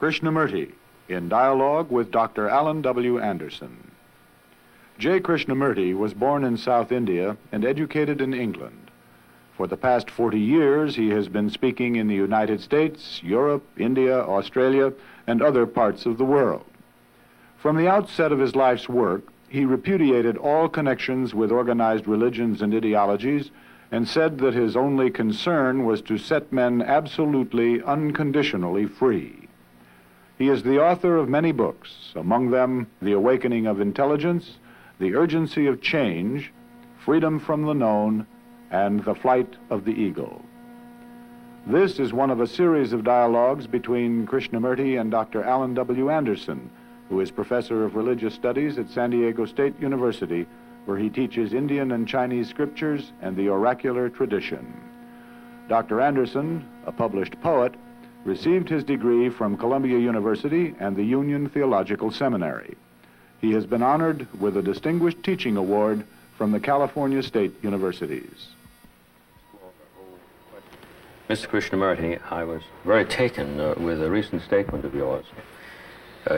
Krishnamurti, in dialogue with Dr. Alan W. Anderson. J. Krishnamurti was born in South India and educated in England. For the past 40 years, he has been speaking in the United States, Europe, India, Australia, and other parts of the world. From the outset of his life's work, he repudiated all connections with organized religions and ideologies and said that his only concern was to set men absolutely, unconditionally free. He is the author of many books, among them The Awakening of Intelligence, The Urgency of Change, Freedom from the Known, and The Flight of the Eagle. This is one of a series of dialogues between Krishnamurti and Dr. Alan W. Anderson, who is professor of religious studies at San Diego State University, where he teaches Indian and Chinese scriptures and the oracular tradition. Dr. Anderson, a published poet, received his degree from Columbia University and the Union Theological Seminary. He has been honored with a Distinguished Teaching Award from the California State Universities. Mr. Krishnamurti, I was very taken with a recent statement of yours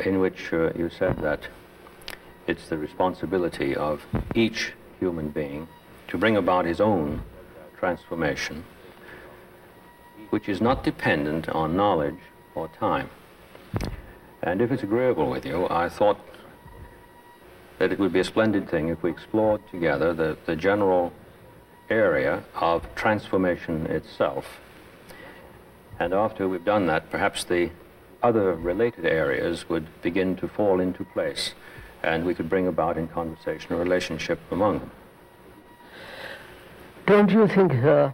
in which you said that it's the responsibility of each human being to bring about his own transformation, which is not dependent on knowledge or time. And if it's agreeable with you, I thought that it would be a splendid thing if we explored together the general area of transformation itself. And after we've done that, perhaps the other related areas would begin to fall into place, and we could bring about in conversation a relationship among them. Don't you think, sir,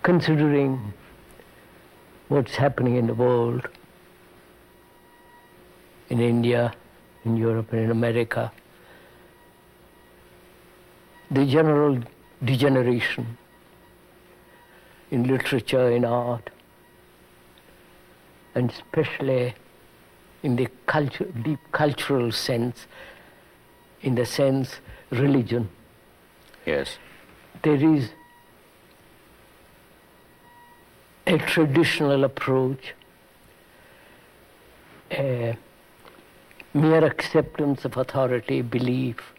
considering what's happening in the world, in India, in Europe, and in America, the general degeneration in literature, in art, and especially in the deep cultural sense, in the sense religion. Yes. There is a traditional approach, a mere acceptance of authority, belief,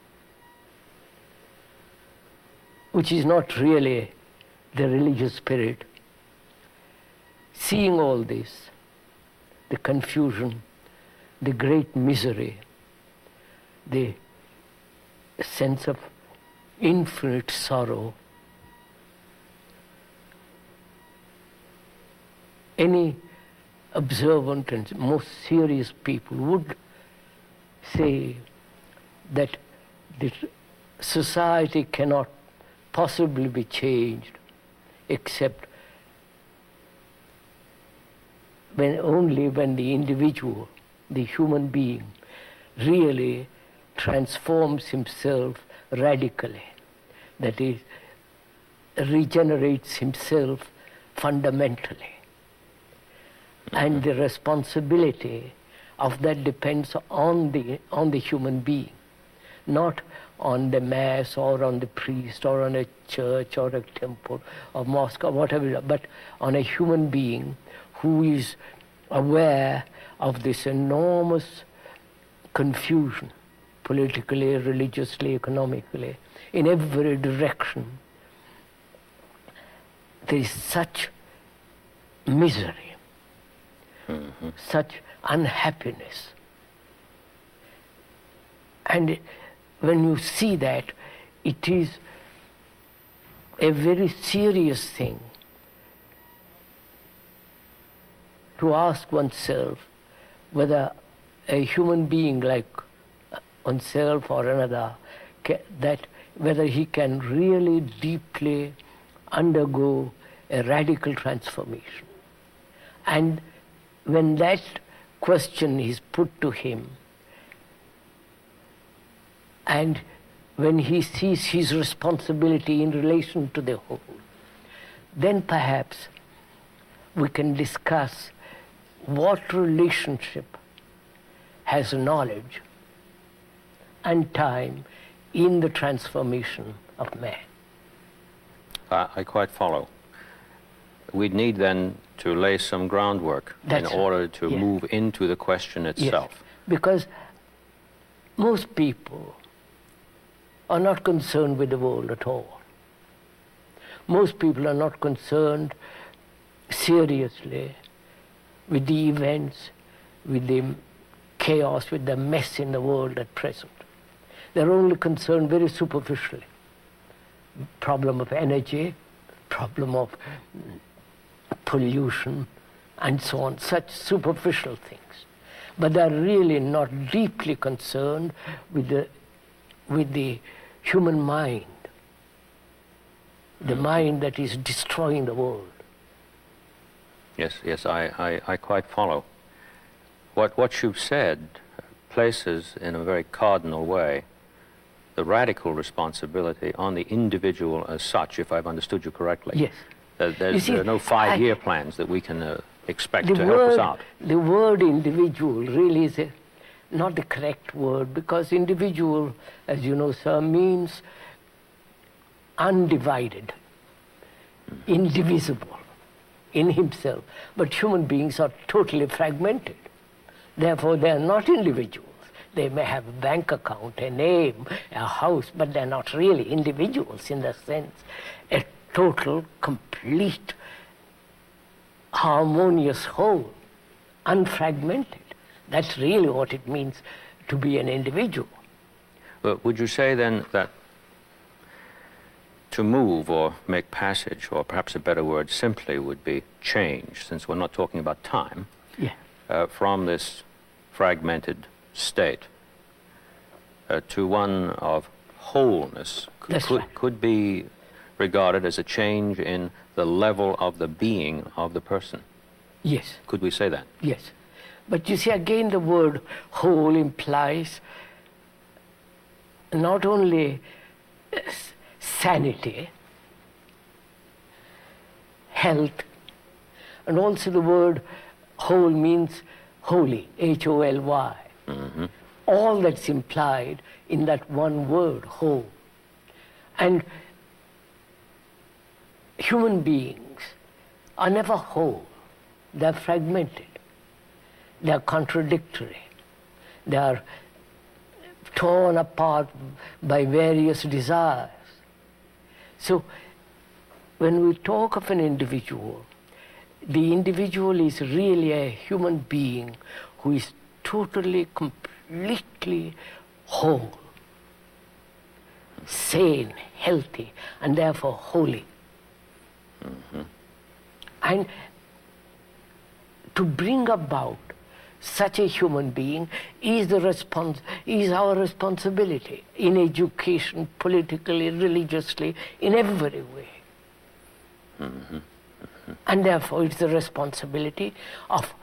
which is not really the religious spirit. Seeing all this, the confusion, the great misery, the sense of infinite sorrow, any observant and most serious people would say that the society cannot possibly be changed except only when the individual, the human being, really transforms himself radically, that is, regenerates himself fundamentally. And the responsibility of that depends on the human being, not on the mass or on the priest or on a church or a temple or mosque or whatever, but on a human being who is aware of this enormous confusion, politically, religiously, economically, in every direction. There is such misery, such unhappiness. And when you see that, it is a very serious thing to ask oneself whether a human being like oneself or another, whether he can really deeply undergo a radical transformation. And when that question is put to him, and when he sees his responsibility in relation to the whole, then perhaps we can discuss what relationship has knowledge and time in the transformation of man. I quite follow. we'd need then to lay some groundwork in order to move into the question itself. Yes, because most people are not concerned with the world at all. Most people are not concerned seriously with the events, with the chaos, with the mess in the world at present. They're only concerned very superficially. Problem of energy, problem of pollution, and so on, such superficial things. But they're really not deeply concerned with the human mind, the mind that is destroying the world. Yes, I quite follow. What you've said places in a very cardinal way the radical responsibility on the individual as such, if I've understood you correctly. Yes. There are no 5-year plans that we can expect to help us out. The word individual really is not the correct word, because individual, as you know, sir, means undivided, indivisible in himself. But human beings are totally fragmented. Therefore, they are not individuals. They may have a bank account, a name, a house, but they're not really individuals in the sense. A total, complete, harmonious whole, unfragmented. That's really what it means to be an individual. But would you say then that to move or make passage, or perhaps a better word simply would be change, since we're not talking about time, from this fragmented state to one of wholeness could be regarded as a change in the level of the being of the person? Yes. Could we say that? Yes. But you see, again, the word whole implies not only sanity, health, and also the word whole means holy, H-O-L-Y. Mm-hmm. All that's implied in that one word, whole. And human beings are never whole. They're fragmented. They're contradictory. They are torn apart by various desires. So when we talk of an individual, the individual is really a human being who is totally, completely whole, sane, healthy, and therefore holy. Mm-hmm. And to bring about such a human being is our responsibility in education, politically, religiously, in every way. Mm-hmm. And therefore it's the responsibility of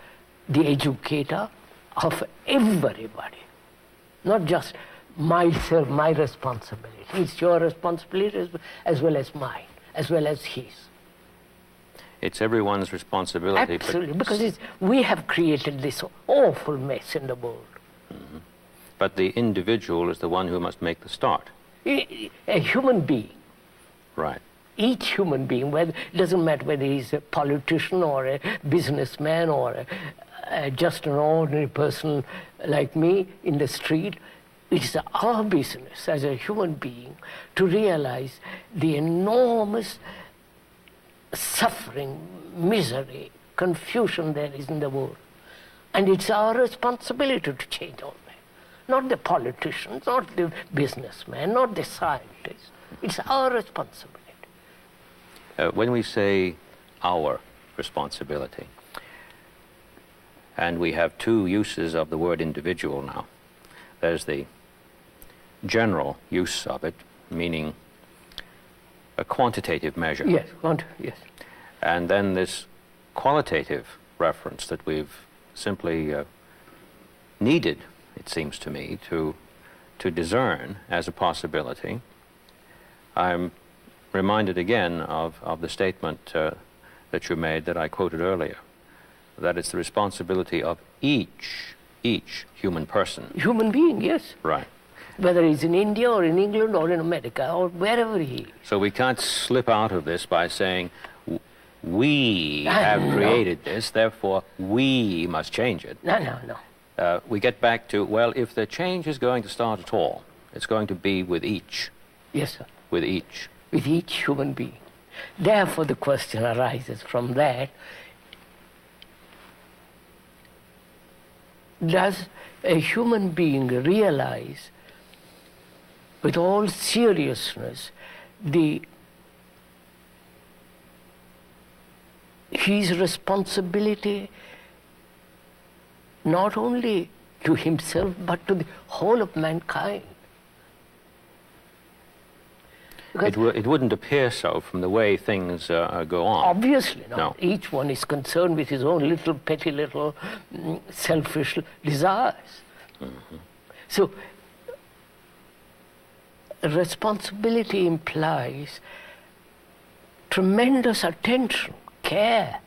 the educator, of everybody, not just myself, my responsibility. It's your responsibility as well as mine, as well as his. It's everyone's responsibility. Absolutely, because we have created this awful mess in the world. Mm-hmm. But the individual is the one who must make the start. A human being. Right. Each human being, it doesn't matter whether he's a politician or a businessman or just an ordinary person like me in the street, it's our business as a human being to realize the enormous suffering, misery, confusion there is in the world. And it's our responsibility to change all that. Not the politicians, not the businessmen, not the scientists. It's our responsibility. When we say our responsibility, and we have two uses of the word individual now. There's the general use of it, meaning a quantitative measure. Yes, yes. And then this qualitative reference that we've simply needed, it seems to me, to discern as a possibility. I'm reminded again of the statement that you made that I quoted earlier, that it's the responsibility of each human person. Human being, yes. Right. Whether he's in India or in England or in America or wherever he is. So we can't slip out of this by saying we have created this, therefore we must change it. No. We get back to, well, if the change is going to start at all, it's going to be with each. Yes, sir. With each. With each human being. Therefore, the question arises from that, does a human being realize with all seriousness his responsibility not only to himself but to the whole of mankind? It wouldn't appear so from the way things go on. Obviously not. No. Each one is concerned with his own little, petty little, selfish desires. Mm-hmm. So, responsibility implies tremendous attention, care,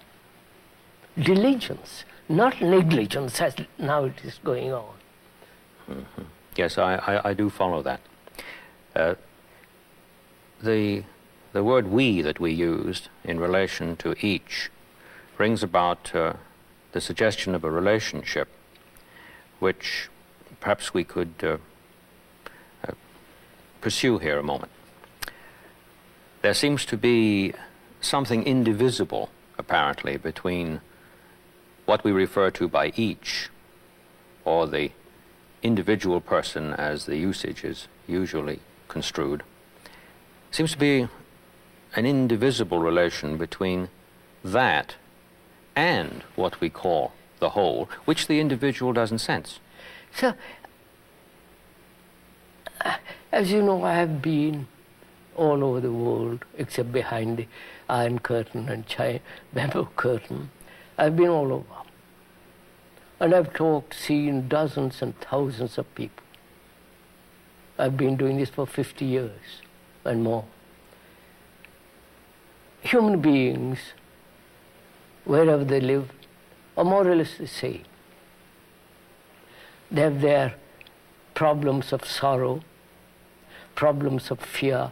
diligence, not negligence as now it is going on. Mm-hmm. Yes, I do follow that. The word we that we used in relation to each brings about the suggestion of a relationship which perhaps we could pursue here a moment. There seems to be something indivisible, apparently, between what we refer to by each, or the individual person as the usage is usually construed. Seems to be an indivisible relation between that and what we call the whole, which the individual doesn't sense. So, as you know, I have been all over the world, except behind the Iron Curtain and Bamboo Curtain. I've been all over. And I've talked, seen dozens and thousands of people. I've been doing this for 50 years and more. Human beings, wherever they live, are more or less the same. They have their problems of sorrow, problems of fear,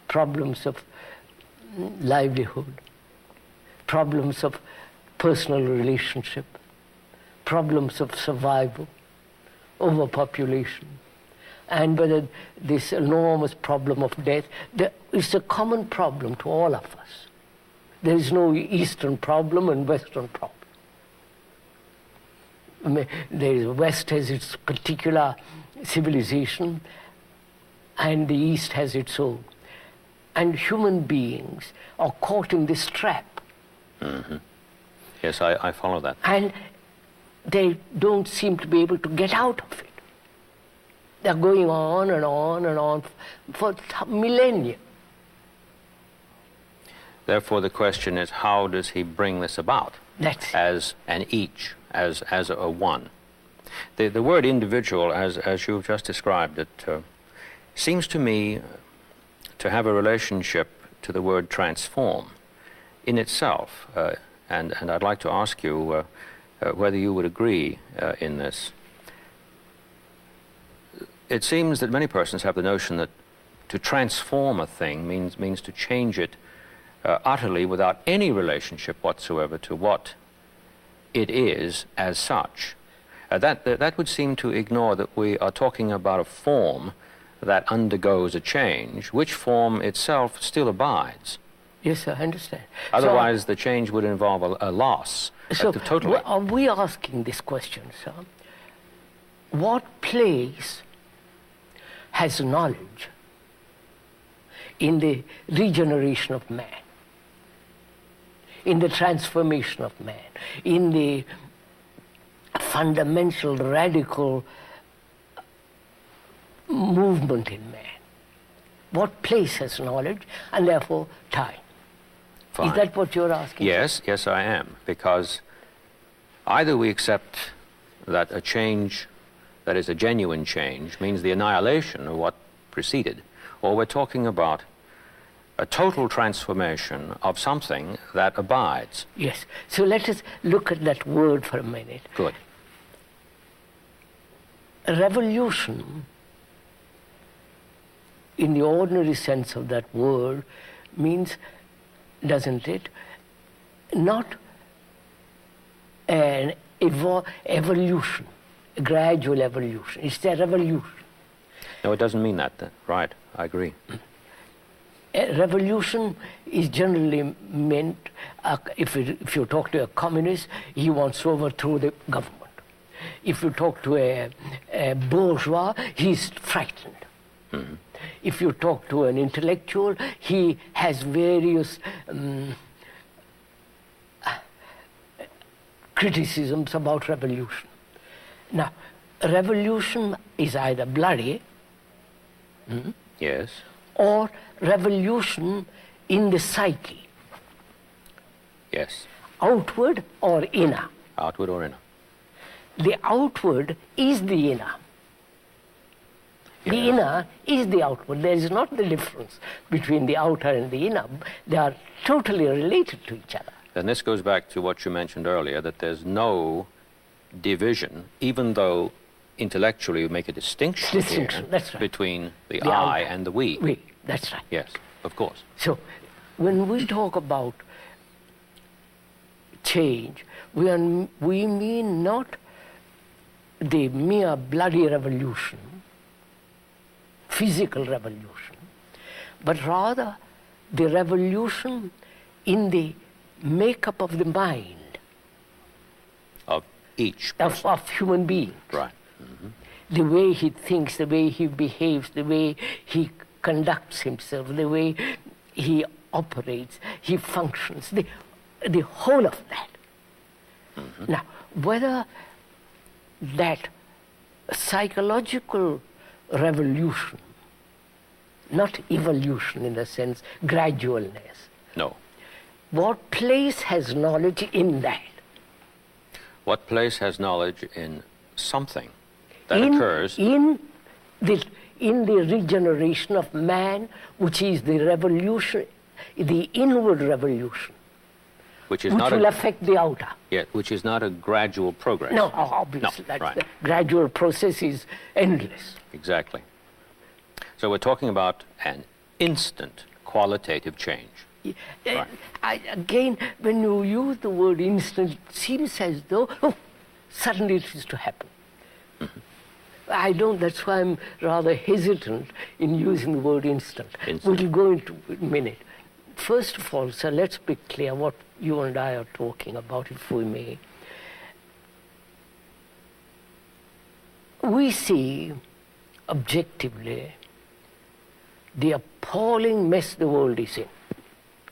problems of livelihood, problems of personal relationship, problems of survival, overpopulation, and whether this enormous problem of death, is a common problem to all of us. There is no Eastern problem and Western problem. The West has its particular civilization, and the East has its own. And human beings are caught in this trap. Mm-hmm. Yes, I follow that. And they don't seem to be able to get out of it. They're going on and on and on for millennia. Therefore, the question is, how does he bring this about? As an each, as a one. The word individual, as you've just described it, seems to me to have a relationship to the word transform in itself. And I'd like to ask you whether you would agree in this. It seems that many persons have the notion that to transform a thing means to change it utterly without any relationship whatsoever to what it is as such. That would seem to ignore that we are talking about a form that undergoes a change, which form itself still abides. Yes, I understand. Otherwise, the change would involve a loss. Totally. Are we asking this question, sir? What place has knowledge in the regeneration of man, in the transformation of man, in the fundamental, radical movement in man? What place has knowledge, and therefore time? Fine. Is that what you're asking? Yes, I am. Because either we accept that a change that is a genuine change means the annihilation of what preceded, or we're talking about a total transformation of something that abides. Yes. So let us look at that word for a minute. Good. A revolution, in the ordinary sense of that word, means, doesn't it, not an evolution, a gradual evolution. It's a revolution. No, it doesn't mean that. Right, I agree. A revolution is generally meant, if you talk to a communist, he wants to overthrow the government. If you talk to a bourgeois, he's frightened. Mm-hmm. If you talk to an intellectual, he has various criticisms about revolution. Now, revolution is either bloody, yes, or revolution in the psyche. Yes. Outward or inner. Outward or inner. The outward is the inner. The inner is the outward. There is not the difference between the outer and the inner. They are totally related to each other. And this goes back to what you mentioned earlier, that there's no division, even though intellectually you make a distinction here, that's right, between the I and the we. We, that's right. Yes, of course. So when we talk about change, we mean not the mere bloody revolution, physical revolution, but rather the revolution in the makeup of the mind of each person. of human beings. Right. Mm-hmm. The way he thinks, the way he behaves, the way he conducts himself, the way he operates, he functions, the whole of that. Mm-hmm. Now, whether that psychological revolution, not evolution in the sense, gradualness. No. What place has knowledge in that? What place has knowledge in something that occurs? In the regeneration of man, which is the revolution, the inward revolution, which will affect the outer. Yeah, which is not a gradual progress. No, obviously. No, right. The gradual process is endless. Exactly. So we're talking about an instant qualitative change. Right. Again, when you use the word instant, it seems as though, suddenly it is to happen. Mm-hmm. That's why I'm rather hesitant in using the word instant. We'll go into it in a minute. First of all, sir, let's be clear what you and I are talking about, if we may. We see, objectively, the appalling mess the world is in,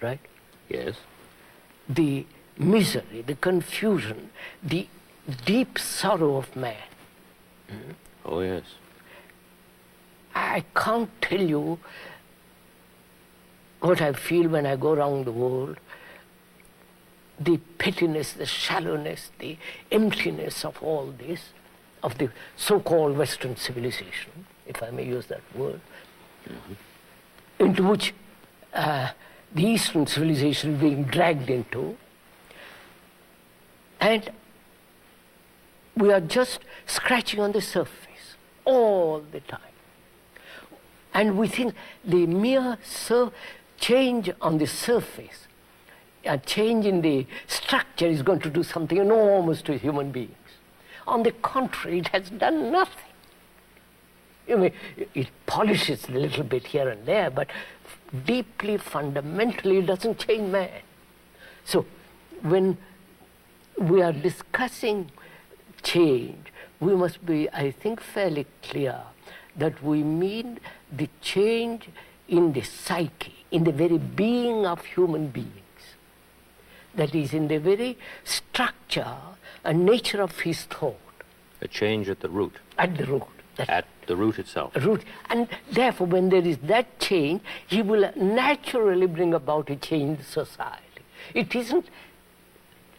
right? Yes. The misery, the confusion, the deep sorrow of man. Mm-hmm. Oh, yes. I can't tell you what I feel when I go around the world. The pettiness, the shallowness, the emptiness of all this, of the so-called Western civilization, if I may use that word, mm-hmm. into which the Eastern civilization is being dragged into. And we are just scratching on the surface all the time. And we think the mere change on the surface, a change in the structure is going to do something enormous to human beings. On the contrary, it has done nothing. I mean, it polishes a little bit here and there, but deeply, fundamentally, it doesn't change man. So, when we are discussing change, we must be, I think, fairly clear that we mean the change in the psyche, in the very being of human beings. That is, in the very structure and nature of his thought. A change at the root. At the root. At the root itself. Root. And therefore, when there is that change, he will naturally bring about a change in society. It isn't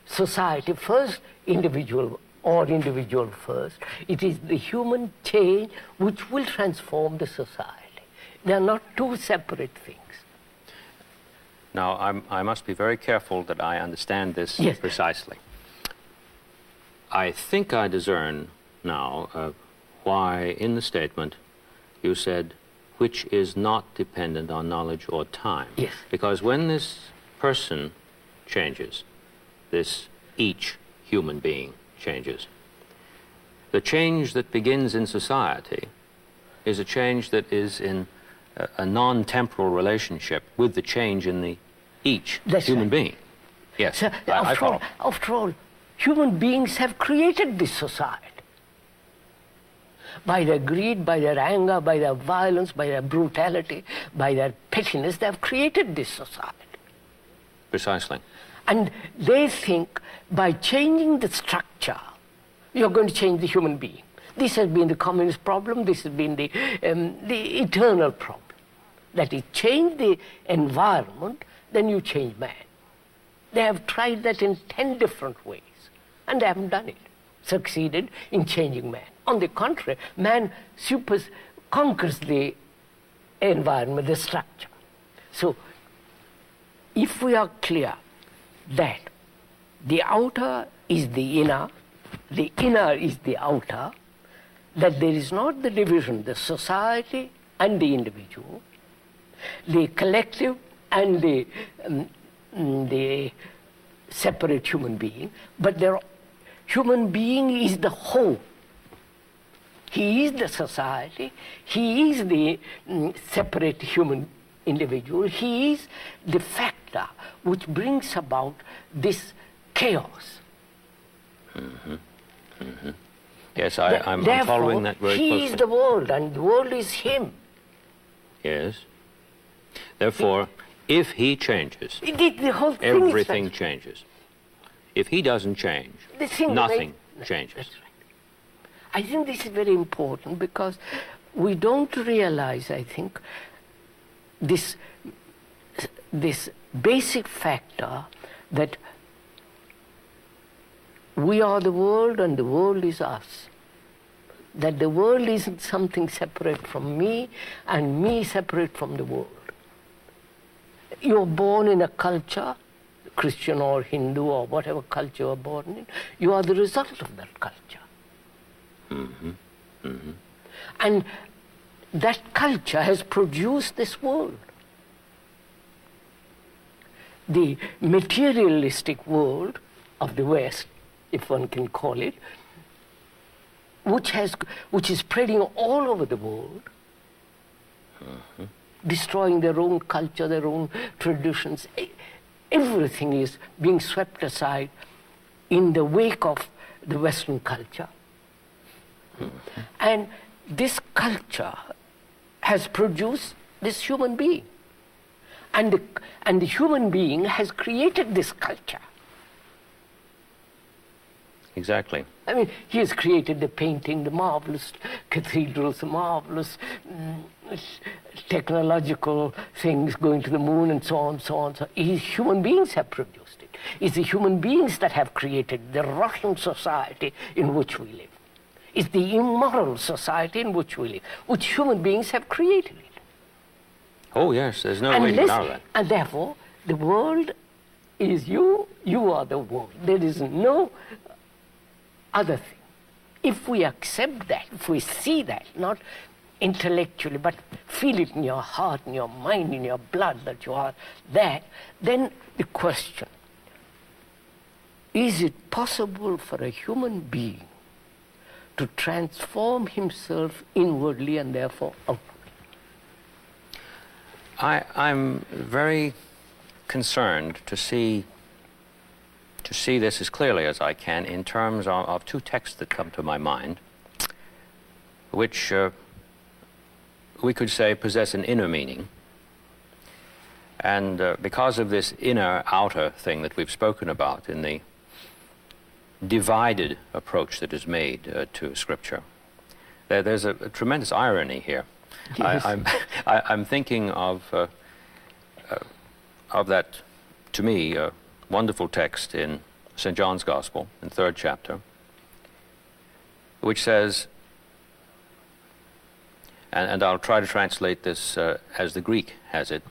society first, individual or individual first. It is the human change which will transform the society. They are not two separate things. Now, I must be very careful that I understand this yes. precisely. I think I discern now why in the statement you said, which is not dependent on knowledge or time. Yes. Because when this person changes, this each human being changes. The change that begins in society is a change that is in a non-temporal relationship with the change in the each human being. Yes, So, I follow. after all, human beings have created this society. By their greed, by their anger, by their violence, by their brutality, by their pettiness, they have created this society. Precisely. And they think by changing the structure, you're going to change the human being. This has been the communist problem, this has been the eternal problem. That is, change the environment, then you change man. They have tried that in 10 different ways, and they haven't done it, succeeded in changing man. On the contrary, man conquers the environment, the structure. So, if we are clear that the outer is the inner is the outer, that there is not the division, the society and the individual, the collective and the separate human being, but human being is the whole. He is the society, he is the separate human individual, he is the factor which brings about this chaos. Mm-hmm. Mm-hmm. Yes, I'm following that very closely. He is the world and the world is him. Yes. Therefore, if he changes, the whole thing everything changes. If he doesn't change, nothing changes. That's right. I think this is very important because we don't realize, I think, this basic factor that we are the world and the world is us. That the world isn't something separate from me and me separate from the world. You're born in a culture, Christian or Hindu or whatever culture you're born in, you are the result of that culture. Mm-hmm. Mm-hmm. And that culture has produced this world. The materialistic world of the West, if one can call it, which is spreading all over the world, mm-hmm. destroying their own culture, their own traditions. Everything is being swept aside in the wake of the Western culture. Mm-hmm. And this culture has produced this human being. And the human being has created this culture. Exactly. I mean, he has created the painting, the marvelous cathedrals, the marvelous technological things going to the moon and so on, so on. So human beings have produced it. It's the human beings that have created the Russian society in which we live. It's the immoral society in which we live, which human beings have created it. Oh yes, there's no way to deny that. And therefore, the world is you, you are the world. There is no other thing. If we accept that, if we see that, not intellectually, but feel it in your heart, in your mind, in your blood that you are that, then the question, is it possible for a human being to transform himself inwardly and therefore outwardly? I'm very concerned to see this as clearly as I can in terms of two texts that come to my mind, which we could say possess an inner meaning. And because of this inner-outer thing that we've spoken about in the divided approach that is made to Scripture, there's a tremendous irony here. Yes. I'm thinking of that, to me, wonderful text in St. John's Gospel, in 3rd chapter, which says, and I'll try to translate this as the Greek has it,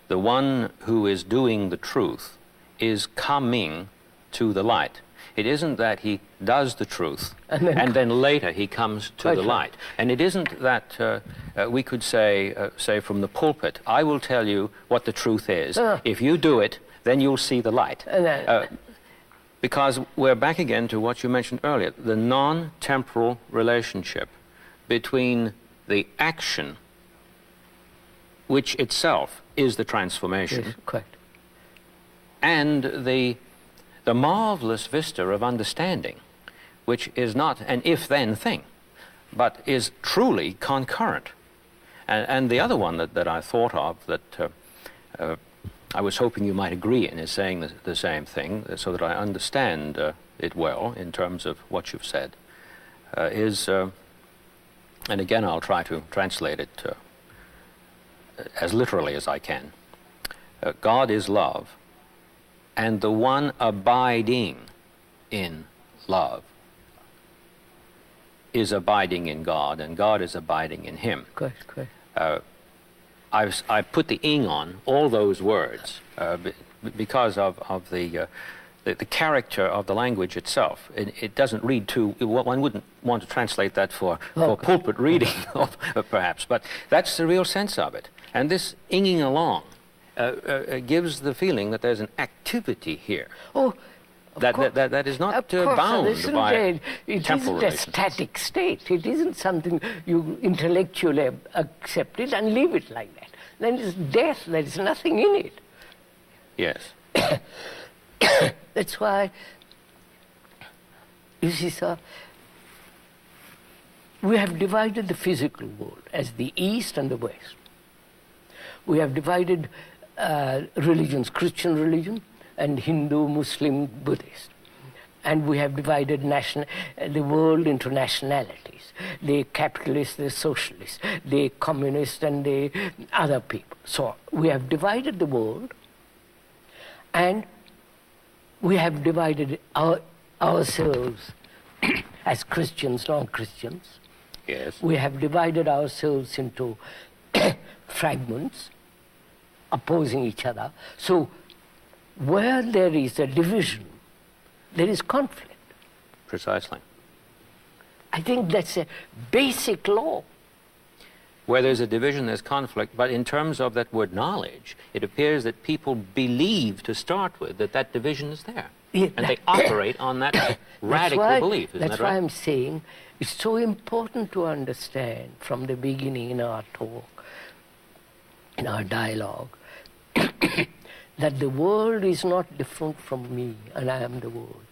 the one who is doing the truth is coming to the light. It isn't that he does the truth and then later he comes to the light. And it isn't that we could say from the pulpit, I will tell you what the truth is. If you do it, then you'll see the light. Because we're back again to what you mentioned earlier, the non-temporal relationship between the action, which itself is the transformation, Yes, correct. and the marvelous vista of understanding, which is not an if-then thing, but is truly concurrent. And the other one that I thought of that I was hoping you might agree in is saying the same thing, so that I understand it well in terms of what you've said, is, and again I'll try to translate it as literally as I can. God is love, and the one abiding in love is abiding in God, and God is abiding in him. Correct, correct. I put the ing on all those words because of the character of the language itself. It doesn't read too, one wouldn't want to translate that for pulpit reading, perhaps, but that's the real sense of it. And this inging along gives the feeling that there's an activity here. Oh, that is not bound by it temporal isn't a relations. static state. It isn't something you intellectually accept it and leave it like that. Then it's death. There is nothing in it. Yes. That's why, you see, sir, we have divided the physical world as the East and the West. We have divided religions, Christian religion, and Hindu, Muslim, Buddhist. And we have divided the world into nationalities. The capitalists, the socialists, the communists, and the other people. So we have divided the world, and we have divided ourselves as Christians, non-Christians. Yes. We have divided ourselves into fragments, opposing each other. So where there is a division, there is conflict. Precisely. I think that's a basic law. Where there's a division, there's conflict, but in terms of that word knowledge, it appears that people believe to start with that division is there. Yeah, and they operate on that radical belief, isn't that's that right? why I'm saying it's so important to understand from the beginning in our talk, in our dialogue, that the world is not different from me and I am the world.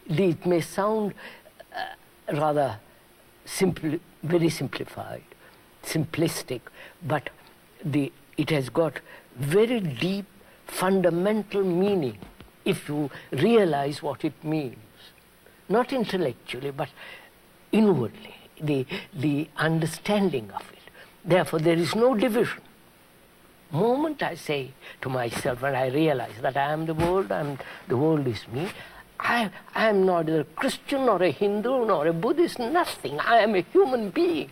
It may sound rather simple, very simplified, simplistic, but it has got very deep fundamental meaning if you realize what it means. Not intellectually, but inwardly, the understanding of it. Therefore, there is no division. Moment I say to myself, and I realize that I am the world, and the world is me, I am not a Christian, nor a Hindu, nor a Buddhist, nothing. I am a human being.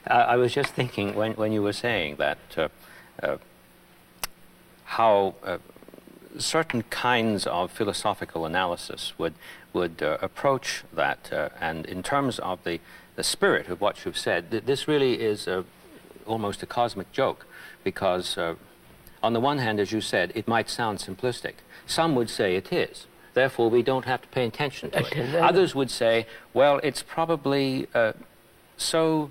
I was just thinking when you were saying that how certain kinds of philosophical analysis would approach that, and in terms of the spirit of what you've said, this really is almost a cosmic joke, because on the one hand, as you said, it might sound simplistic. Some would say it is. Therefore, we don't have to pay attention to it. Others would say, well, it's probably so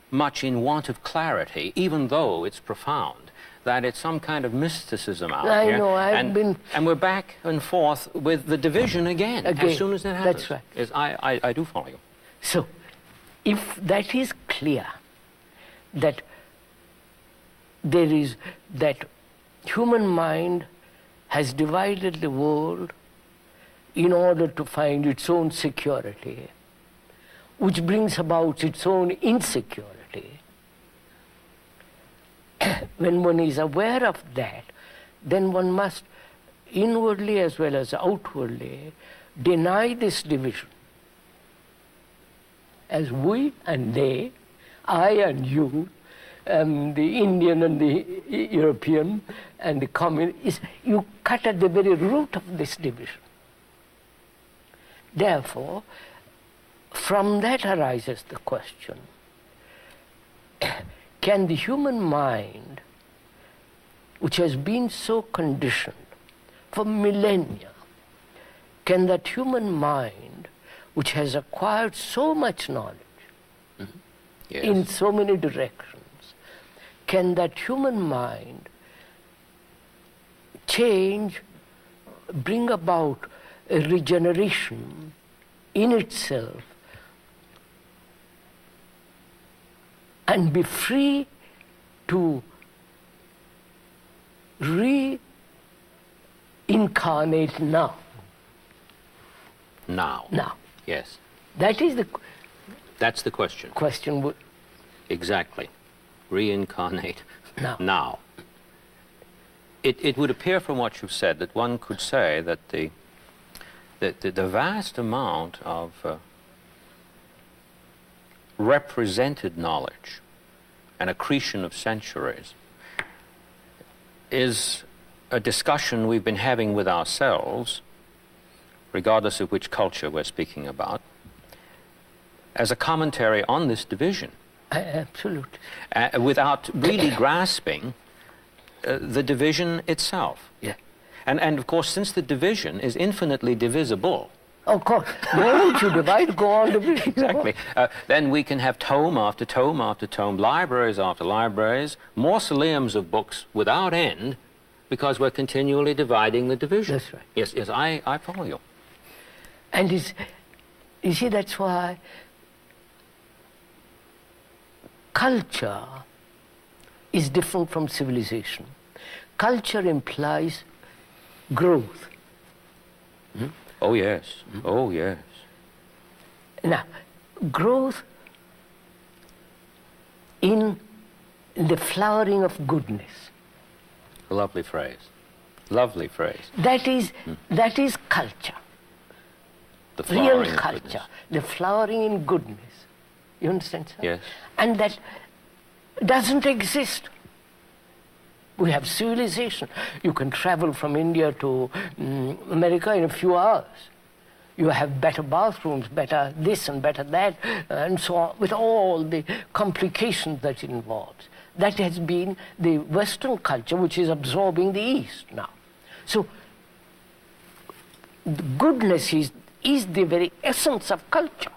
much in want of clarity, even though it's profound, that it's some kind of mysticism out I here. know, and we're back and forth with the division again. As soon as that happens. That's right. Yes, I do follow you. So, if that is clear, that there is, that human mind has divided the world in order to find its own security, which brings about its own insecurity. When one is aware of that, then one must inwardly as well as outwardly deny this division. As we and they, I and you, the Indian and the European and the communist, you cut at the very root of this division. Therefore, from that arises the question, can the human mind, which has been so conditioned for millennia, can that human mind, which has acquired so much knowledge Yes. in so many directions, can that human mind change, bring about a regeneration in itself, and be free to reincarnate now? Now. Now. Yes. That is the That's the question. question. Exactly. Reincarnate Now. now. It would appear from what you've said that one could say that the vast amount of represented knowledge and accretion of centuries is a discussion we've been having with ourselves, regardless of which culture we're speaking about, as a commentary on this division. Absolutely. Without really grasping the division itself. Yeah. And of course, since the division is infinitely divisible, Of course. The moment you divide, go on division. exactly, then we can have tome after tome after tome, libraries after libraries, mausoleums of books without end, because we're continually dividing the division. That's right. Yes, yes, I follow you. And you see, that's why culture is different from civilization. Culture implies growth. Oh, yes. Oh, yes. Now, growth in the flowering of goodness. A lovely phrase. Lovely phrase. That is culture. The Real flowering of culture. goodness. The flowering in goodness. You understand, sir? Yes. And that doesn't exist. We have civilization. You can travel from India to America in a few hours. You have better bathrooms, better this and better that, and so on, with all the complications that it involves. That has been the Western culture which is absorbing the East now. So the goodness is the very essence of culture.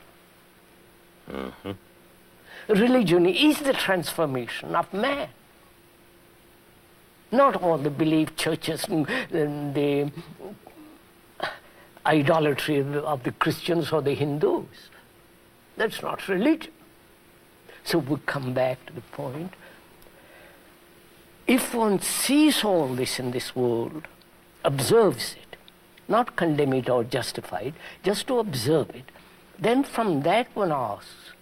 Religion is the transformation of man. Not all the belief churches and the idolatry of the Christians or the Hindus. That's not religion. So we come back to the point. If one sees all this in this world, observes it, not condemn it or justify it, just to observe it, then from that one asks,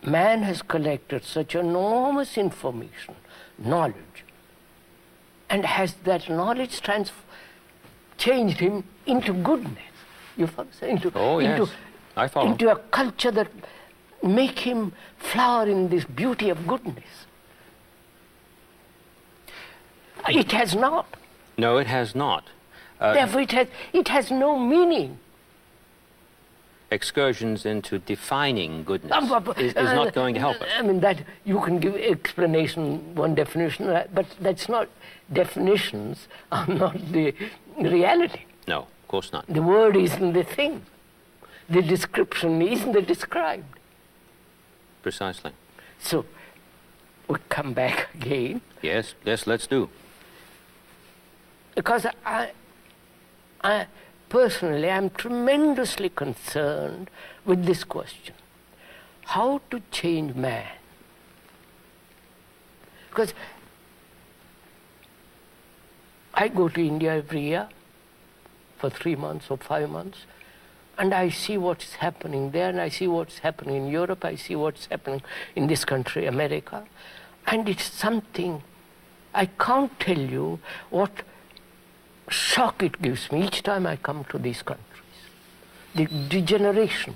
man has collected such enormous information, knowledge, and has that knowledge changed him into goodness. You follow? I follow. Into a culture that make him flower in this beauty of goodness. It has not. No, it has not. Therefore, it has no meaning. Excursions into defining goodness is not going to help us. I mean, that you can give explanation, one definition, but that's not, definitions are not the reality. No, of course not. The word isn't the thing. The description isn't the described. Precisely. So, we come back again. Yes, let's do. Because I personally, I'm tremendously concerned with this question. How to change man? Because I go to India every year for 3 months or 5 months, and I see what's happening there, and I see what's happening in Europe, I see what's happening in this country, America, and it's something, I can't tell you what shock it gives me each time I come to these countries. The degeneration,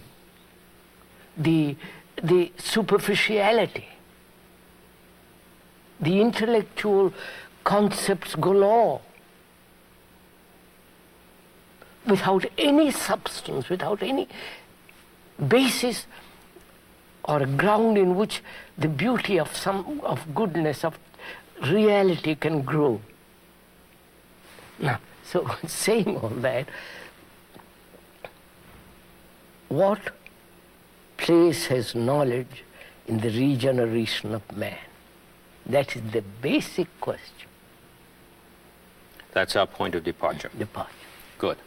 the superficiality, the intellectual concepts galore, without any substance, without any basis or a ground in which the beauty of goodness, of reality can grow. Now, So saying all that, what place has knowledge in the regeneration of man? That is the basic question. That's our point of departure. Departure. Good.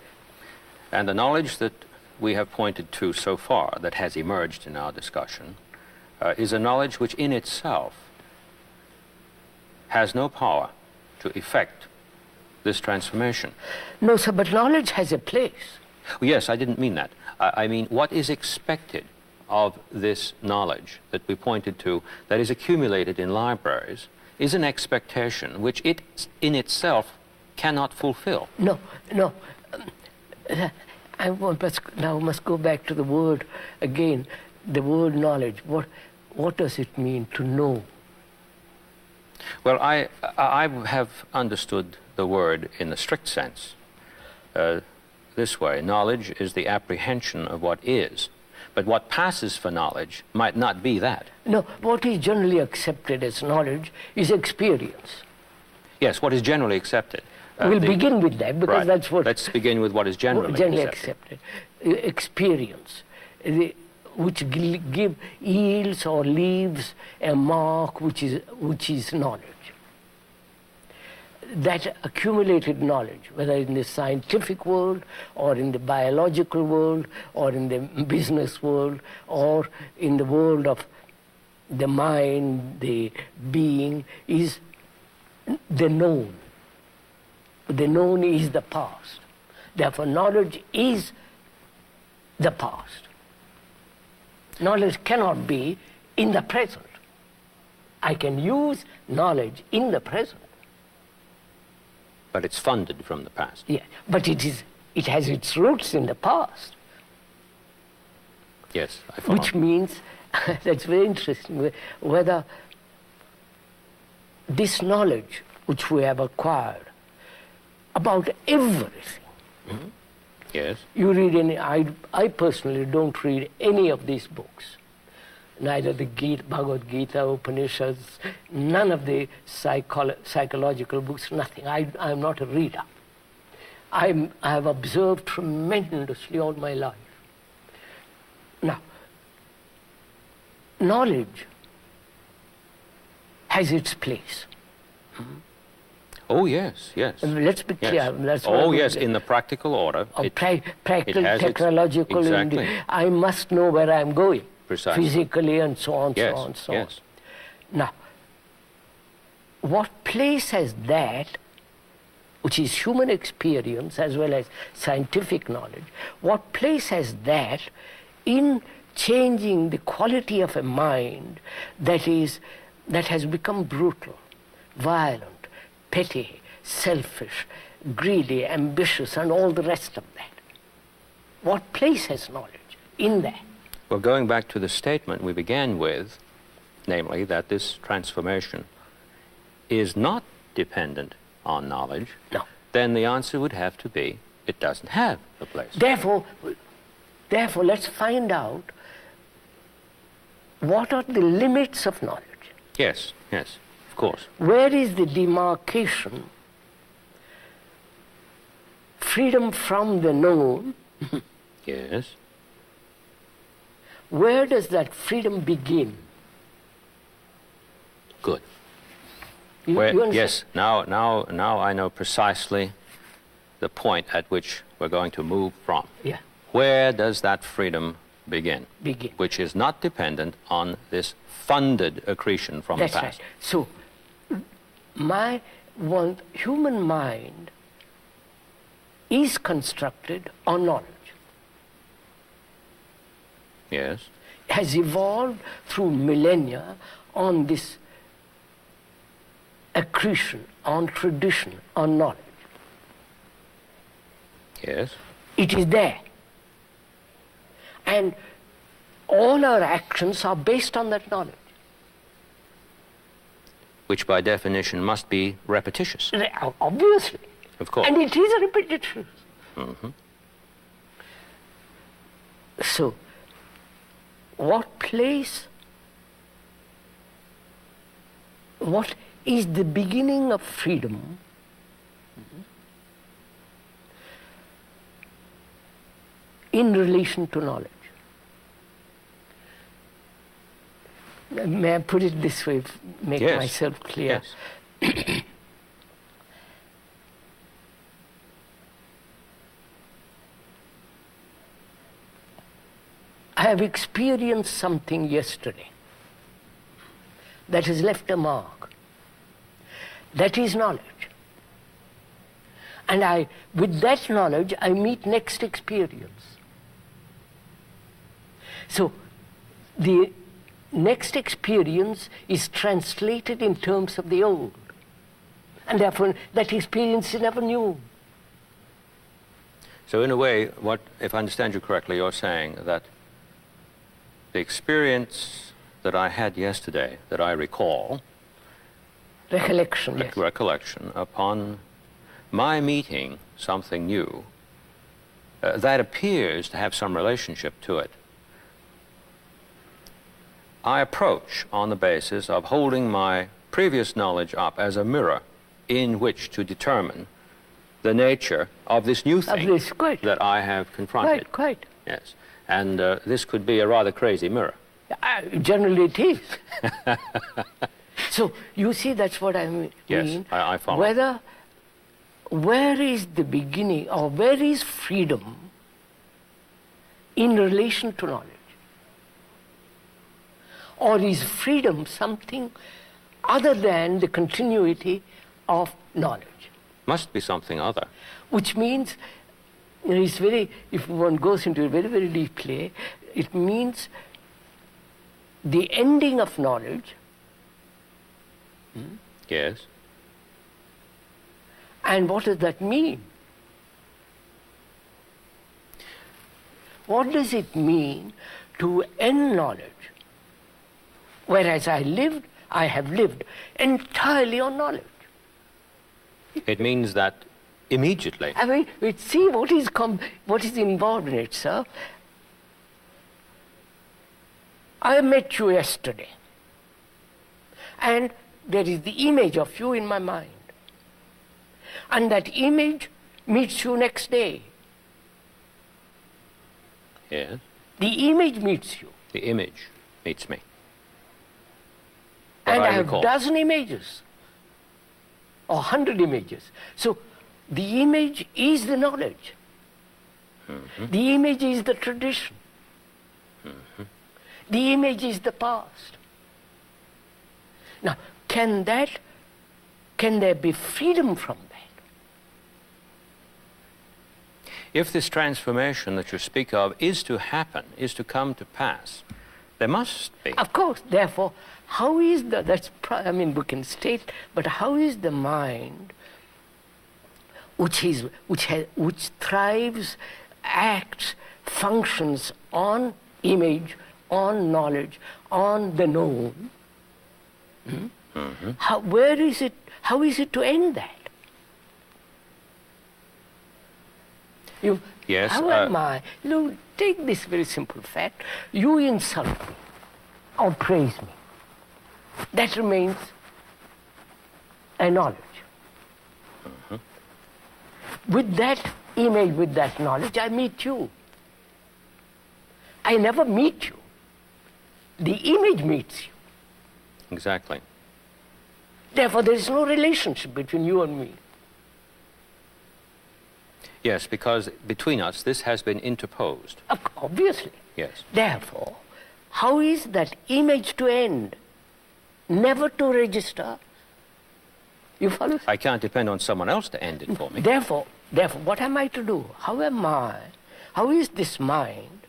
And the knowledge that we have pointed to so far that has emerged in our discussion is a knowledge which in itself has no power to effect this transformation. No, sir, but knowledge has a place. Yes, I didn't mean that. I mean, what is expected of this knowledge that we pointed to that is accumulated in libraries is an expectation which it in itself cannot fulfill. No. I must go back to the word again, the word knowledge. What does it mean to know? Well, I have understood the word in the strict sense this way. Knowledge is the apprehension of what is. But what passes for knowledge might not be that. No, what is generally accepted as knowledge is experience. Yes, what is generally accepted. We'll begin with that, because right. that's what... Let's begin with what is generally accepted. Experience, which yields or leaves a mark which is knowledge. That accumulated knowledge, whether in the scientific world or in the biological world or in the business world or in the world of the mind, the being, is the known. The known is the past. Therefore, knowledge is the past. Knowledge cannot be in the present. I can use knowledge in the present. But it's funded from the past. Yeah, but it has its roots in the past. Yes, I follow. Which means, that's very interesting, whether this knowledge which we have acquired about everything. Mm-hmm. Yes. You read any, I personally don't read any of these books. Neither the Gita, Bhagavad Gita, Upanishads, none of the psychological books, nothing. I'm not a reader. I have observed tremendously all my life. Now, knowledge has its place. Oh, yes, yes. Let's be clear. Yes. That's oh, yes, in the practical order. Practical, technological. Exactly. I must know where I'm going. Precisely. Physically and so on, yes, so on, so yes. on. Now, what place has that, which is human experience as well as scientific knowledge, what place has that in changing the quality of a mind that has become brutal, violent, petty, selfish, greedy, ambitious, and all the rest of that? What place has knowledge in that? Well, going back to the statement we began with, namely that this transformation is not dependent on knowledge, no. Then the answer would have to be, it doesn't have a place. Therefore, let's find out what are the limits of knowledge. Yes, yes, of course. Where is the demarcation? Freedom from the known. Yes. Where does that freedom begin? Good. You yes, now I know precisely the point at which we're going to move from. Yeah. Where does that freedom begin? Which is not dependent on this funded accretion from That's the past. Right. So, human mind is constructed on knowledge. Yes. Has evolved through millennia on this accretion, on tradition, on knowledge. Yes. It is there. And all our actions are based on that knowledge. Which by definition must be repetitious. Obviously. Of course. And it is repetitious. Mm-hmm. So, what is the beginning of freedom in relation to knowledge. May I put it this way, make Yes. myself clear? Yes. I have experienced something yesterday that has left a mark. That is knowledge. And with that knowledge, I meet next experience. So the next experience is translated in terms of the old. And therefore, that experience is never new. So in a way, if I understand you correctly, you're saying that the experience that I had yesterday, that I recall, Recollection, yes. recollection, upon my meeting something new, that appears to have some relationship to it, I approach on the basis of holding my previous knowledge up as a mirror in which to determine the nature of this new thing that I have confronted. Quite. Yes. And this could be a rather crazy mirror. Generally it is. So you see, that's what I mean. Yes, I follow. Where is the beginning, or where is freedom in relation to knowledge? Or is freedom something other than the continuity of knowledge? Must be something other. Which means, it's very, if one goes into it very, very deeply, it means the ending of knowledge. Yes. And what does that mean? What does it mean to end knowledge? Whereas I have lived entirely on knowledge. It means that immediately. I mean, see what is involved in it, sir. I met you yesterday, and there is the image of you in my mind. And that image meets you next day. Yes. The image meets you. The image meets me. And I have recall. 12 images, or 100 images. So the image is the knowledge. Mm-hmm. The image is the tradition. Mm-hmm. The image is the past. Now, can there be freedom from that? If this transformation that you speak of is to happen, is to come to pass, there must be. Of course. Therefore, how is we can state, but how is the mind, which thrives, acts, functions on image, on knowledge, on the known? Mm-hmm. How is it to end that? Yes. How am I? Look, take this very simple fact. You insult me or praise me. That remains a knowledge. Mm-hmm. With that image, with that knowledge, I meet you. I never meet you. The image meets you. Exactly. Therefore, there is no relationship between you and me. Yes, because between us, this has been interposed. Obviously. Yes. Therefore, how is that image to end? Never to register. You follow? I can't depend on someone else to end it for me. Therefore, what am I to do? How am I? How is this mind,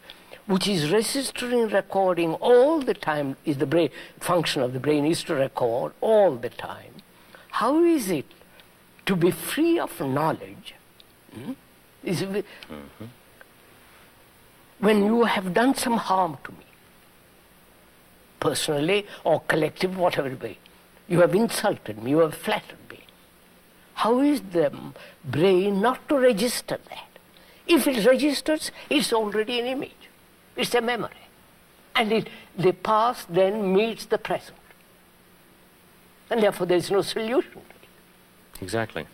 which is registering, recording all the time, is the brain, function of the brain is to record all the time. How is it to be free of knowledge? Mm-hmm. When you have done some harm to me, personally or collective, whatever way, you have insulted me, you have flattered me. How is the brain not to register that? If it registers, it's already an image. It's a memory. And the past then meets the present. And therefore there is no solution to it. Exactly.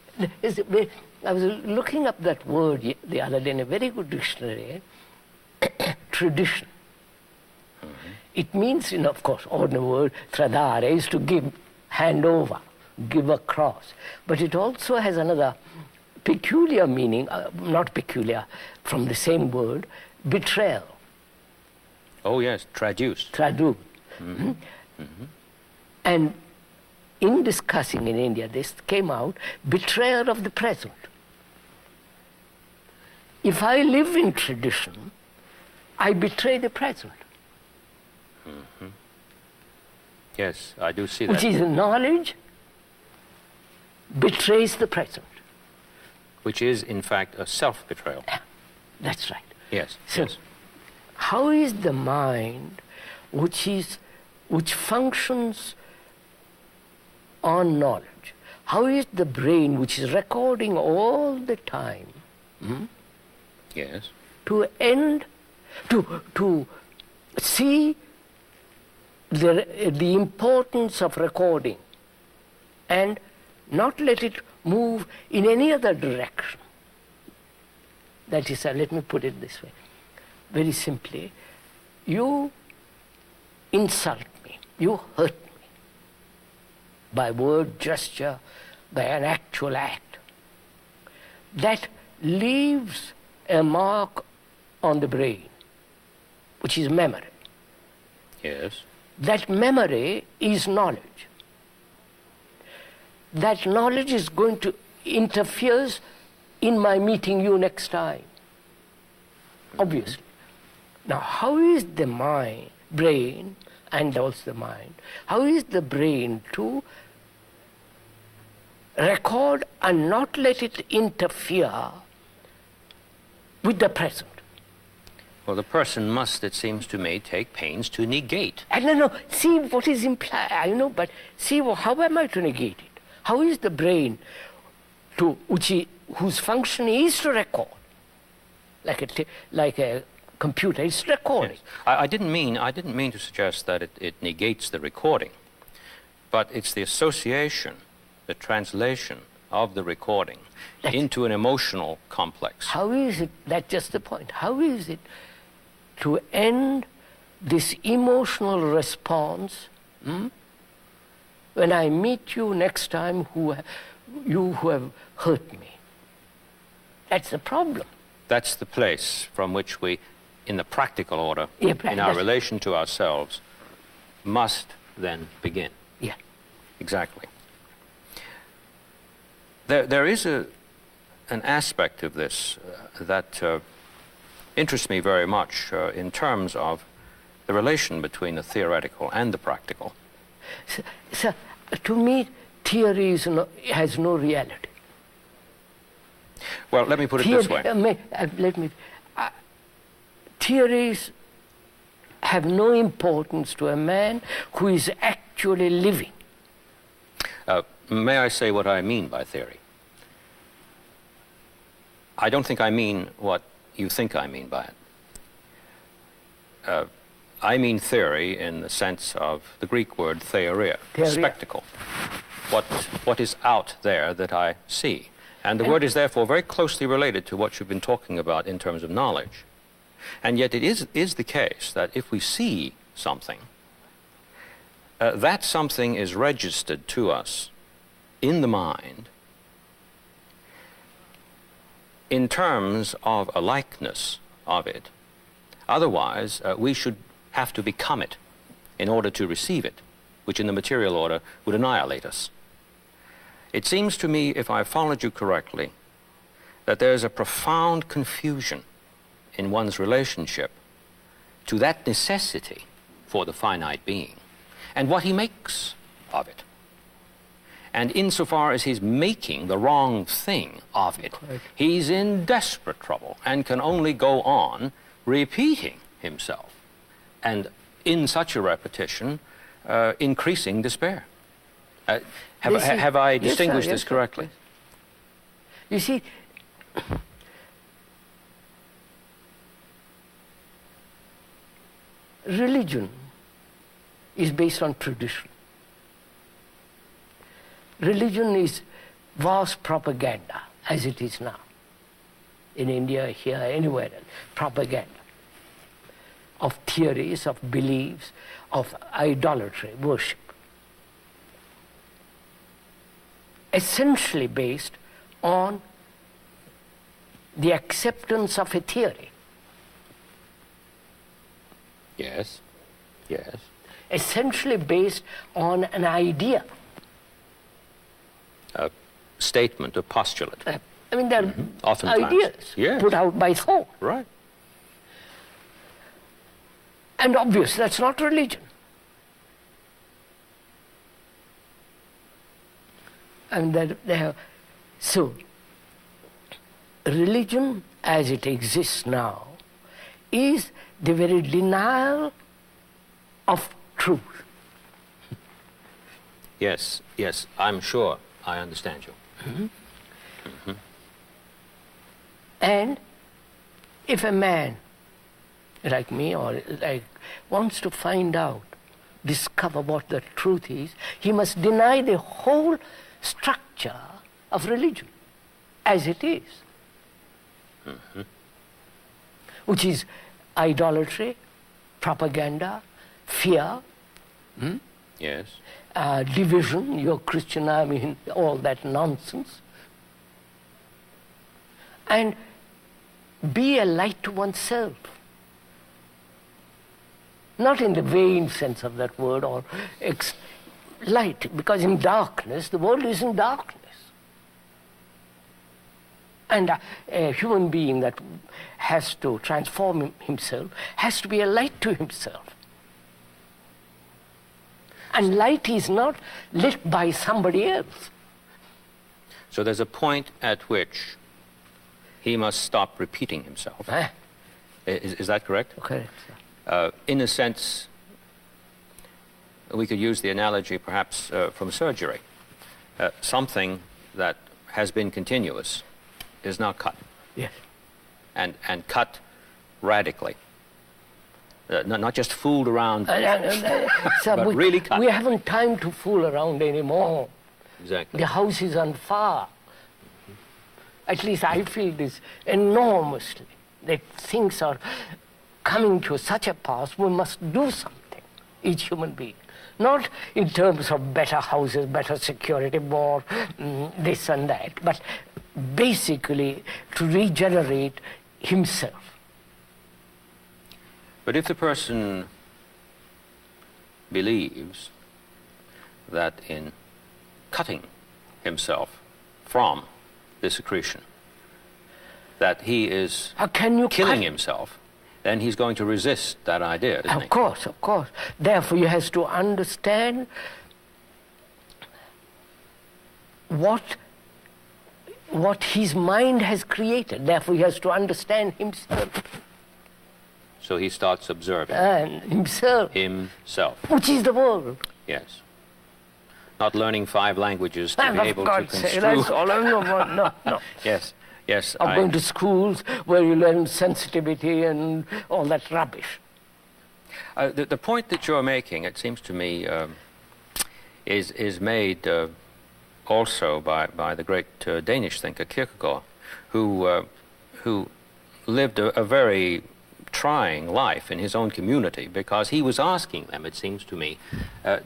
I was looking up that word the other day in a very good dictionary, tradition. It means, of course, ordinary word, tradare, is to give, hand over, give across. But it also has another peculiar meaning, not peculiar, from the same word, betrayal. Oh yes, traduced. Tradu. And in discussing in India, this came out, betrayal of the present. If I live in tradition, I betray the present. Yes, I do see Which that. is knowledge betrays the present. Which is, in fact, a self-betrayal. That's right. Yes, So, yes. how is the mind which functions on knowledge? How is the brain which is recording all the time Yes. to see the importance of recording and not let it move in any other direction? That is, let me put it this way, very simply. You insult me, you hurt me by word, gesture, by an actual act. That leaves a mark on the brain, which is memory. Yes. That memory is knowledge. That knowledge is going to interfere in my meeting you next time. Obviously. Now, how is the brain, and also the mind, how is the brain to record and not let it interfere with the present? Well, the person must, it seems to me, take pains to negate. No, see what is implied, I know, but see, how am I to negate it? How is the brain whose function is to record, like a computer, it's recording. Yes. I didn't mean to suggest that it negates the recording, but it's the association, the translation of the recording into an emotional complex. How is it, that's just the point, how is it to end this emotional response when I meet you next time who have hurt me? That's the problem. That's the place from which we, in the practical order, in our relation to ourselves, must then begin. Yeah. Exactly. There is an aspect of this that interests me very much in terms of the relation between the theoretical and the practical. So to me, theory has no reality. Well, let me put it this way. Theories have no importance to a man who is actually living. May I say what I mean by theory? I don't think I mean what you think I mean by it. I mean theory in the sense of the Greek word theoria, spectacle. What is out there that I see. And the word is therefore very closely related to what you've been talking about in terms of knowledge. And yet it is the case that if we see something, that something is registered to us in the mind in terms of a likeness of it. Otherwise, we should have to become it in order to receive it, which in the material order would annihilate us. It seems to me, if I followed you correctly, that there's a profound confusion in one's relationship to that necessity for the finite being and what he makes of it. And insofar as he's making the wrong thing of it, he's in desperate trouble and can only go on repeating himself. And in such a repetition, increasing despair. Have I distinguished this correctly? You see, religion is based on tradition. Religion is vast propaganda, as it is now. In India, here, anywhere else, propaganda. of theories, of beliefs, of idolatry, worship. Essentially based on the acceptance of a theory. Yes, yes. Essentially based on an idea. A statement, a postulate. I mean, they're Oftentimes. ideas Yes. put out by thought. Right. And obviously, that's not religion. And so, religion as it exists now is the very denial of truth. Yes, yes, I'm sure I understand you. And if a man like me or like wants to find out, discover what the truth is, he must deny the whole structure of religion as it is, which is idolatry, propaganda, fear, Yes. division, you're Christian, I mean, all that nonsense, and be a light to oneself. Not in the vain sense of that word, or light, because in darkness, the world is in darkness. And a human being that has to transform himself has to be a light to himself. And light is not lit by somebody else. So there's a point at which he must stop repeating himself. Is that correct? Correct. In a sense, we could use the analogy perhaps from surgery. Something that has been continuous is now cut. Yes. And cut radically. Not just fooled around, So but really cut. we haven't time to fool around anymore. Exactly. The house is on fire. At least I feel this enormously, that things are coming to such a pass, we must do something, each human being. Not in terms of better houses, better security, more this and that, but basically to regenerate himself. But if the person believes that in cutting himself from this secretion, that he is How can you killing cut- himself, then he's going to resist that idea, isn't he? Of course, of course. Therefore, he has to understand what his mind has created. Therefore, he has to understand himself. So he starts observing And himself, himself. which is the world. Yes. Not learning 5 languages to And be of able to God's sake, construe. that's all. No. Yes, yes. Of going to schools where you learn sensitivity and all that rubbish. The point that you're making, it seems to me, is made also by the great Danish thinker Kierkegaard, who lived a very trying life in his own community, because he was asking them, it seems to me,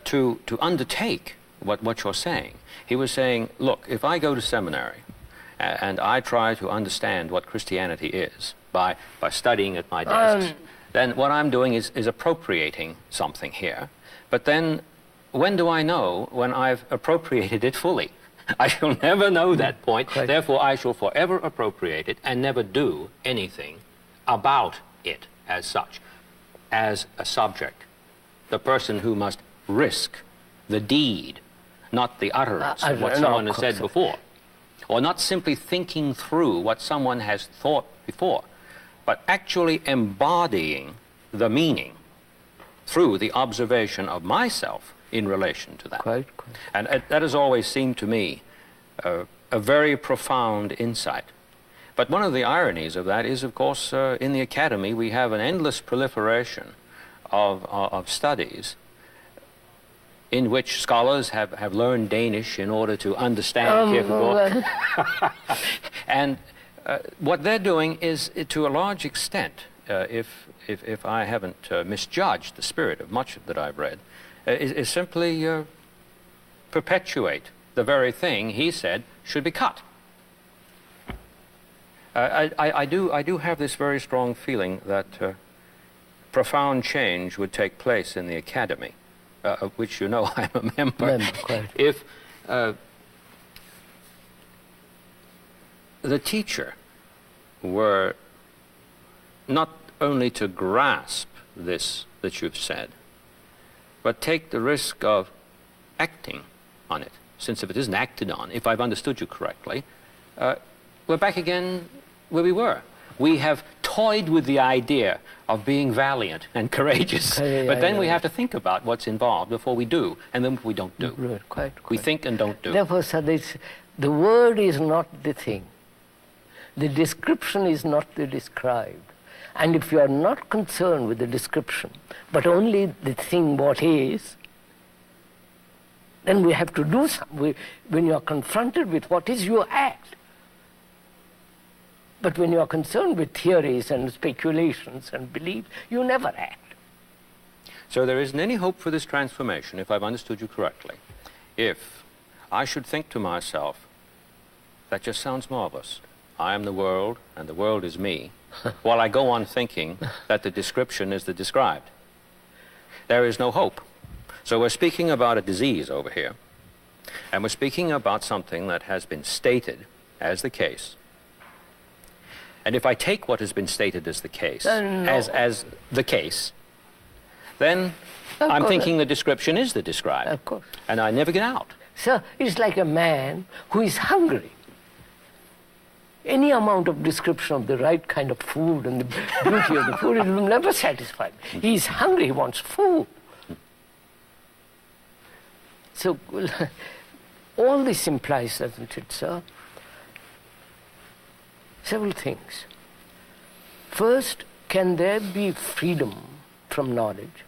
to undertake what you're saying. He was saying, look, if I go to seminary and I try to understand what Christianity is by studying at my desks, then what I'm doing is appropriating something here. But then when do I know when I've appropriated it fully? I shall never know that point. Right. Therefore, I shall forever appropriate it and never do anything about it as such, as a subject. The person who must risk the deed, not the utterance of what someone has said before, or not simply thinking through what someone has thought before, but actually embodying the meaning through the observation of myself in relation to that. Quite. And that has always seemed to me a very profound insight. But one of the ironies of that is, of course, in the academy we have an endless proliferation of studies in which scholars have learned Danish in order to understand Kierkegaard. And what they're doing is, to a large extent, if I haven't misjudged the spirit of much that I've read, is simply perpetuate the very thing he said should be cut. I do have this very strong feeling that profound change would take place in the academy, of which you know I'm a member. If the teacher were not only to grasp this that you've said, but take the risk of acting on it, since if it isn't acted on, if I've understood you correctly, we're back again where we were. We have toyed with the idea of being valiant and courageous, but then we have to think about what's involved before we do, and then we don't do. Right, quite. We think and don't do. Therefore, sir, the word is not the thing. The description is not the described. And if you are not concerned with the description, but only the thing what is, then we have to do something. When you are confronted with what is, you act. But when you are concerned with theories and speculations and beliefs, you never act. So there isn't any hope for this transformation, if I've understood you correctly, if I should think to myself, that just sounds marvelous. I am the world, and the world is me, while I go on thinking that the description is the described. There is no hope. So we're speaking about a disease over here, and we're speaking about something that has been stated as the case. And if I take what has been stated as the case, as the case, then I'm thinking the description is the described. Of course. And I never get out. Sir, it's like a man who is hungry. Any amount of description of the right kind of food and the beauty of the food, it will never satisfy him. He is hungry, he wants food. So, all this implies, doesn't it, sir? Several things. First, can there be freedom from knowledge?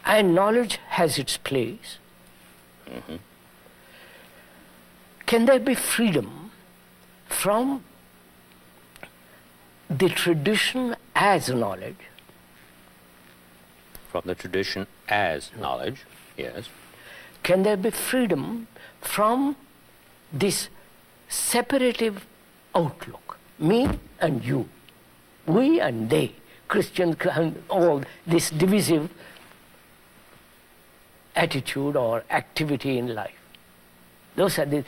And knowledge has its place. Mm-hmm. Can there be freedom from the tradition as knowledge? From the tradition as knowledge, yes. Can there be freedom from this separative outlook? Me and you, we and they, Christians, and all this divisive attitude or activity in life. Those are the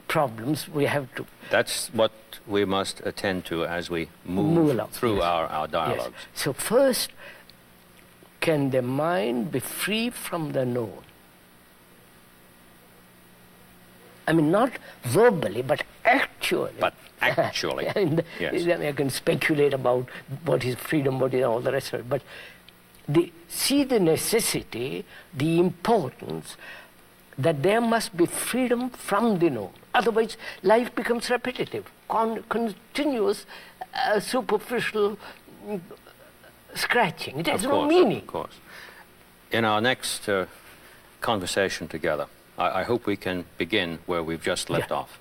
problems we have to... That's what we must attend to as we move along, through yes. our dialogues. Yes. So first, can the mind be free from the known? I mean, not verbally, but actually. But actually, yes. I can speculate about what is freedom, what is all the rest of it, but see the necessity, the importance, that there must be freedom from the known. Otherwise, life becomes repetitive, continuous, superficial scratching. It has no meaning. Of course. In our next conversation together, I hope we can begin where we've just left off.